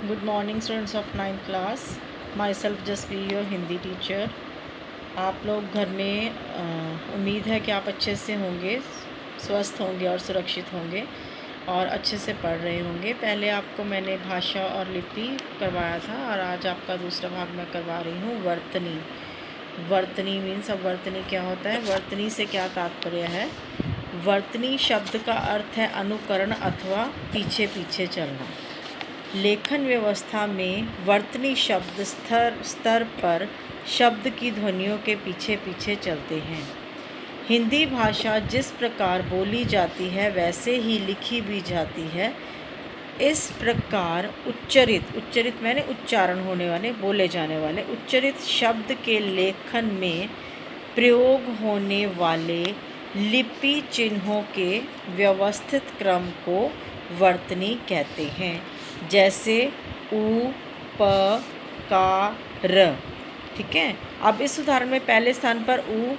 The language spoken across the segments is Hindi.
Good morning students of 9th class. Myself Jaspreet your Hindi teacher. आप लोग घर में उम्मीद है कि आप अच्छे से होंगे, स्वस्थ होंगे और सुरक्षित होंगे और अच्छे से पढ़ रहे होंगे. पहले आपको मैंने भाषा और लिपि करवाया था और आज आपका दूसरा भाग मैं करवा रही हूँ वर्तनी. वर्तनी मीन्स अब वर्तनी क्या होता है, वर्तनी से क्या तात्पर्य है. वर्तनी शब्द का अर्थ है अनुकरण अथवा पीछे पीछे चलना. लेखन व्यवस्था में वर्तनी शब्द स्तर पर शब्द की ध्वनियों के पीछे पीछे चलते हैं. हिंदी भाषा जिस प्रकार बोली जाती है वैसे ही लिखी भी जाती है. इस प्रकार उच्चरित मैंने उच्चारण होने वाले, बोले जाने वाले उच्चरित शब्द के लेखन में प्रयोग होने वाले लिपि चिन्हों के व्यवस्थित क्रम को वर्तनी कहते हैं. जैसे उ, प, का, र. ठीक है. अब इस उदाहरण में पहले स्थान पर उ,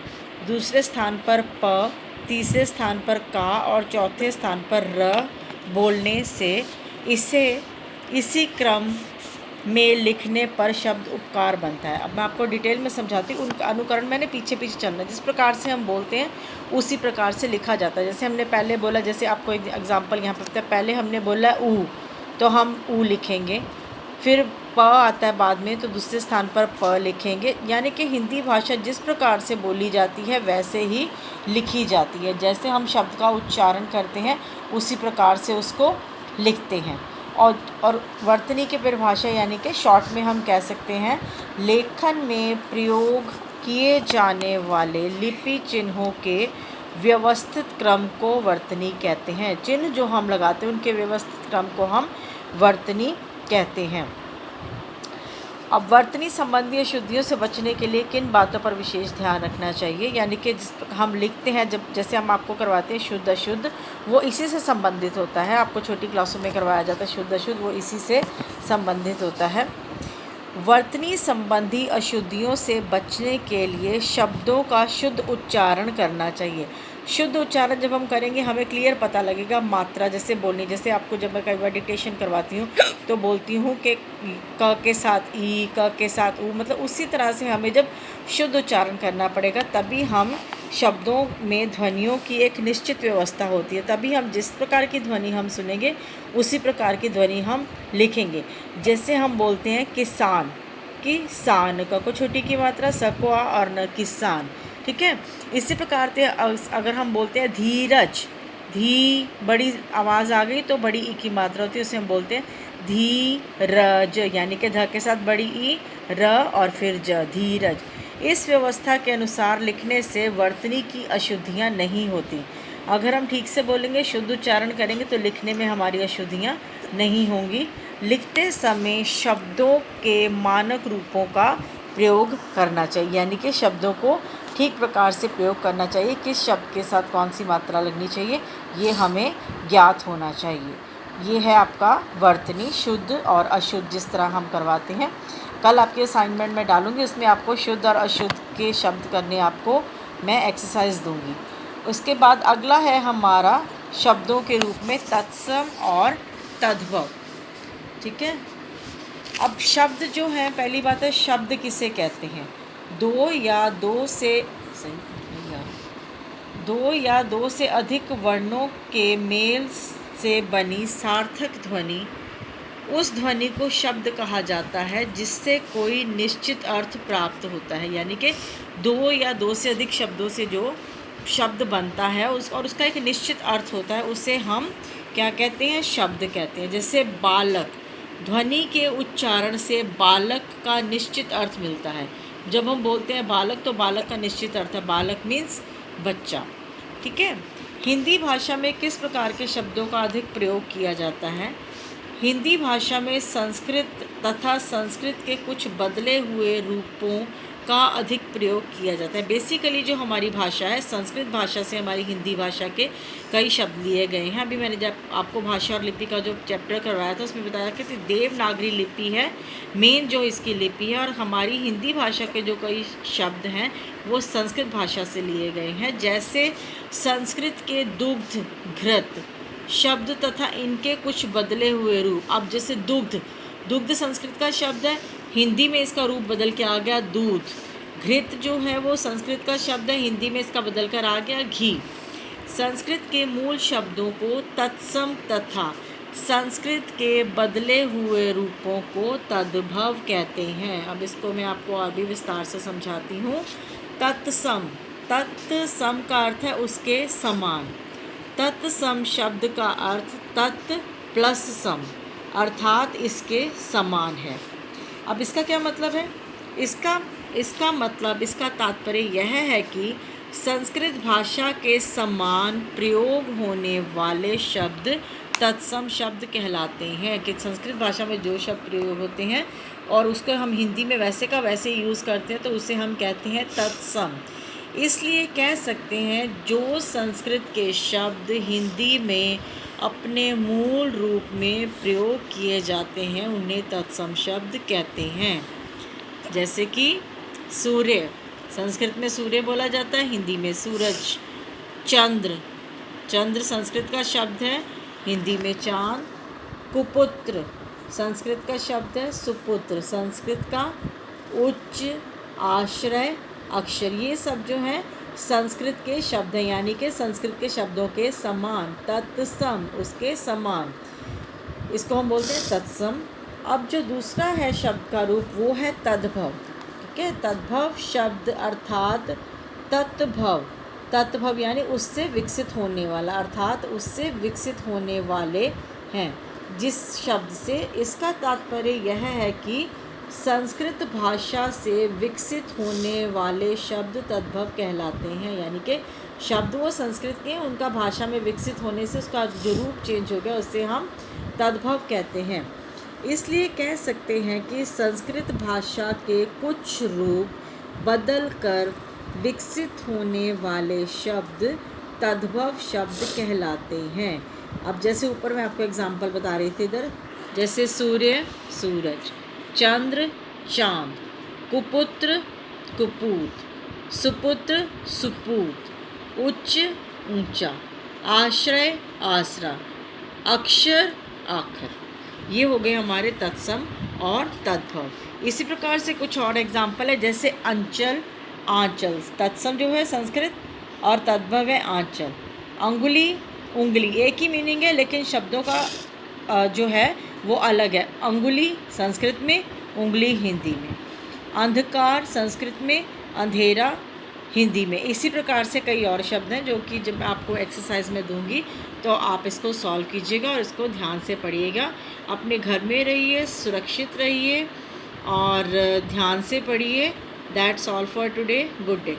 दूसरे स्थान पर प, तीसरे स्थान पर का और चौथे स्थान पर र बोलने से इसी क्रम में लिखने पर शब्द उपकार बनता है. अब मैं आपको डिटेल में समझाती हूँ. उनका अनुकरण मैंने पीछे पीछे चलना, जिस प्रकार से हम बोलते हैं उसी प्रकार से लिखा जाता है. जैसे हमने पहले बोला, जैसे आपको एग्जांपल यहाँ पर पहले हमने बोला ऊ, तो हम ऊ लिखेंगे. फिर प आता है बाद में, तो दूसरे स्थान पर प लिखेंगे. यानी कि हिंदी भाषा जिस प्रकार से बोली जाती है वैसे ही लिखी जाती है. जैसे हम शब्द का उच्चारण करते हैं उसी प्रकार से उसको लिखते हैं. और वर्तनी की परिभाषा यानी कि शॉर्ट में हम कह सकते हैं लेखन में प्रयोग किए जाने वाले लिपि चिन्हों के व्यवस्थित क्रम को वर्तनी कहते हैं. चिन्ह जो हम लगाते हैं उनके व्यवस्थित क्रम को हम वर्तनी कहते हैं. अब वर्तनी संबंधी अशुद्धियों से बचने के लिए किन बातों पर विशेष ध्यान रखना चाहिए. यानी कि जिस हम लिखते हैं, जब जैसे हम आपको करवाते हैं शुद्ध अशुद्ध, वो इसी से संबंधित होता है. आपको छोटी क्लासों में करवाया जाता है शुद्ध अशुद्ध, वो इसी से संबंधित होता है. वर्तनी संबंधी अशुद्धियों से बचने के लिए शब्दों का शुद्ध उच्चारण करना चाहिए. शुद्ध उच्चारण जब हम करेंगे हमें क्लियर पता लगेगा मात्रा जैसे बोलनी. जैसे आपको जब मैं कई बार डिक्टेशन करवाती हूँ तो बोलती हूँ कि क के साथ ई, क के साथ ऊ, मतलब उसी तरह से हमें जब शुद्ध उच्चारण करना पड़ेगा तभी हम शब्दों में ध्वनियों की एक निश्चित व्यवस्था होती है. तभी हम जिस प्रकार की ध्वनि हम सुनेंगे उसी प्रकार की ध्वनि हम लिखेंगे. जैसे हम बोलते हैं किसान, किसान, क को छोटी की मात्रा, स को आ और न किसान. ठीक है. इसी प्रकार से अगर हम बोलते हैं धीरज, धी बड़ी आवाज़ आ गई तो बड़ी ई की मात्रा होती है, उसे हम बोलते हैं धीरज. यानी कि ध के साथ बड़ी ई, र और फिर ज, धीरज. इस व्यवस्था के अनुसार लिखने से वर्तनी की अशुद्धियाँ नहीं होती. अगर हम ठीक से बोलेंगे, शुद्ध उच्चारण करेंगे तो लिखने में हमारी अशुद्धियाँ नहीं होंगी. लिखते समय शब्दों के मानक रूपों का प्रयोग करना चाहिए. यानी कि शब्दों को ठीक प्रकार से प्रयोग करना चाहिए. किस शब्द के साथ कौन सी मात्रा लगनी चाहिए ये हमें ज्ञात होना चाहिए. ये है आपका वर्तनी, शुद्ध और अशुद्ध जिस तरह हम करवाते हैं. कल आपके असाइनमेंट में डालूंगी, उसमें आपको शुद्ध और अशुद्ध के शब्द करने आपको मैं एक्सरसाइज दूंगी. उसके बाद अगला है हमारा शब्दों के रूप में तत्सम और तद्भव. ठीक है. अब शब्द जो है, पहली बात है शब्द किसे कहते हैं. दो या दो से अधिक वर्णों के मेल से बनी सार्थक ध्वनि, उस ध्वनि को शब्द कहा जाता है जिससे कोई निश्चित अर्थ प्राप्त होता है. यानी कि दो या दो से अधिक शब्दों से जो शब्द बनता है और उसका एक निश्चित अर्थ होता है, उसे हम क्या कहते हैं, शब्द कहते हैं. जैसे बालक, ध्वनि के उच्चारण से बालक का निश्चित अर्थ मिलता है. जब हम बोलते हैं बालक तो बालक का निश्चित अर्थ है, बालक मीन्स बच्चा. ठीक है. हिंदी भाषा में किस प्रकार के शब्दों का अधिक प्रयोग किया जाता है. हिंदी भाषा में संस्कृत तथा संस्कृत के कुछ बदले हुए रूपों का अधिक प्रयोग किया जाता है. बेसिकली जो हमारी भाषा है, संस्कृत भाषा से हमारी हिंदी भाषा के कई शब्द लिए गए हैं. अभी मैंने जब आपको भाषा और लिपि का जो चैप्टर करवाया था उसमें बताया कि देवनागरी लिपि है मेन जो इसकी लिपि है, और हमारी हिंदी भाषा के जो कई शब्द हैं वो संस्कृत भाषा से लिए गए हैं. जैसे संस्कृत के दुग्ध, घृत शब्द तथा इनके कुछ बदले हुए रूप. अब जैसे दुग्ध, दुग्ध संस्कृत का शब्द है, हिंदी में इसका रूप बदल के आ गया दूध। घृत जो है वो संस्कृत का शब्द है, हिंदी में इसका बदल कर आ गया घी। संस्कृत के मूल शब्दों को तत्सम तथा संस्कृत के बदले हुए रूपों को तद्भव कहते हैं। अब इसको मैं आपको और भी विस्तार से समझाती हूँ। तत्सम, तत्सम का अर्थ है उसके समान। तत्सम शब्द का अर्थ तत् प्लस सम, अर्थात इसके समान है। अब इसका क्या मतलब है? इसका मतलब, इसका तात्पर्य यह है कि संस्कृत भाषा के समान प्रयोग होने वाले शब्द तत्सम शब्द कहलाते हैं। कि संस्कृत भाषा में जो शब्द प्रयोग होते हैं और उसको हम हिंदी में वैसे का वैसे यूज़ करते हैं तो उसे हम कहते हैं तत्सम। इसलिए कह सकते हैं जो संस्कृत के शब्द हिंदी में अपने मूल रूप में प्रयोग किए जाते हैं उन्हें तत्सम शब्द कहते हैं। जैसे कि सूर्य, संस्कृत में सूर्य बोला जाता है, हिंदी में सूरज। चंद्र, चंद्र संस्कृत का शब्द है, हिंदी में चांद। कुपुत्र संस्कृत का शब्द है, सुपुत्र संस्कृत का। उच्च, आश्रय, अक्षर, ये सब जो है संस्कृत के शब्द हैं, यानी कि संस्कृत के शब्दों के समान। तत्सम, उसके समान, इसको हम बोलते हैं तत्सम। अब जो दूसरा है शब्द का रूप वो है तद्भव। ठीक है, तद्भव शब्द अर्थात तत्भव, तत्भव यानी उससे विकसित होने वाला, अर्थात उससे विकसित होने वाले हैं। जिस शब्द से, इसका तात्पर्य यह है कि संस्कृत भाषा से विकसित होने वाले शब्द तद्भव कहलाते हैं। यानी कि शब्द वो संस्कृत के, उनका भाषा में विकसित होने से उसका जो रूप चेंज हो गया उससे हम तद्भव कहते हैं। इसलिए कह सकते हैं कि संस्कृत भाषा के कुछ रूप बदल कर विकसित होने वाले शब्द तद्भव शब्द कहलाते हैं। अब जैसे ऊपर मैं आपको एग्जांपल बता रही थी इधर, जैसे सूर्य सूरज, चंद्र चांद, कुपुत्र कुपूत, सुपुत्र सुपूत, उच्च ऊंचा, आश्रय आसरा, अक्षर आखर, ये हो गए हमारे तत्सम और तद्भव। इसी प्रकार से कुछ और एग्जाम्पल है, जैसे अंचल आंचल, तत्सम जो है संस्कृत और तद्भव है आंचल। अंगुली उंगली, एक ही मीनिंग है लेकिन शब्दों का जो है वो अलग है। अंगुली संस्कृत में, उंगली हिंदी में। अंधकार संस्कृत में, अंधेरा हिंदी में। इसी प्रकार से कई और शब्द हैं जो कि जब मैं आपको एक्सरसाइज में दूंगी तो आप इसको सॉल्व कीजिएगा और इसको ध्यान से पढ़िएगा। अपने घर में रहिए, सुरक्षित रहिए और ध्यान से पढ़िए। That's all for today. Good day.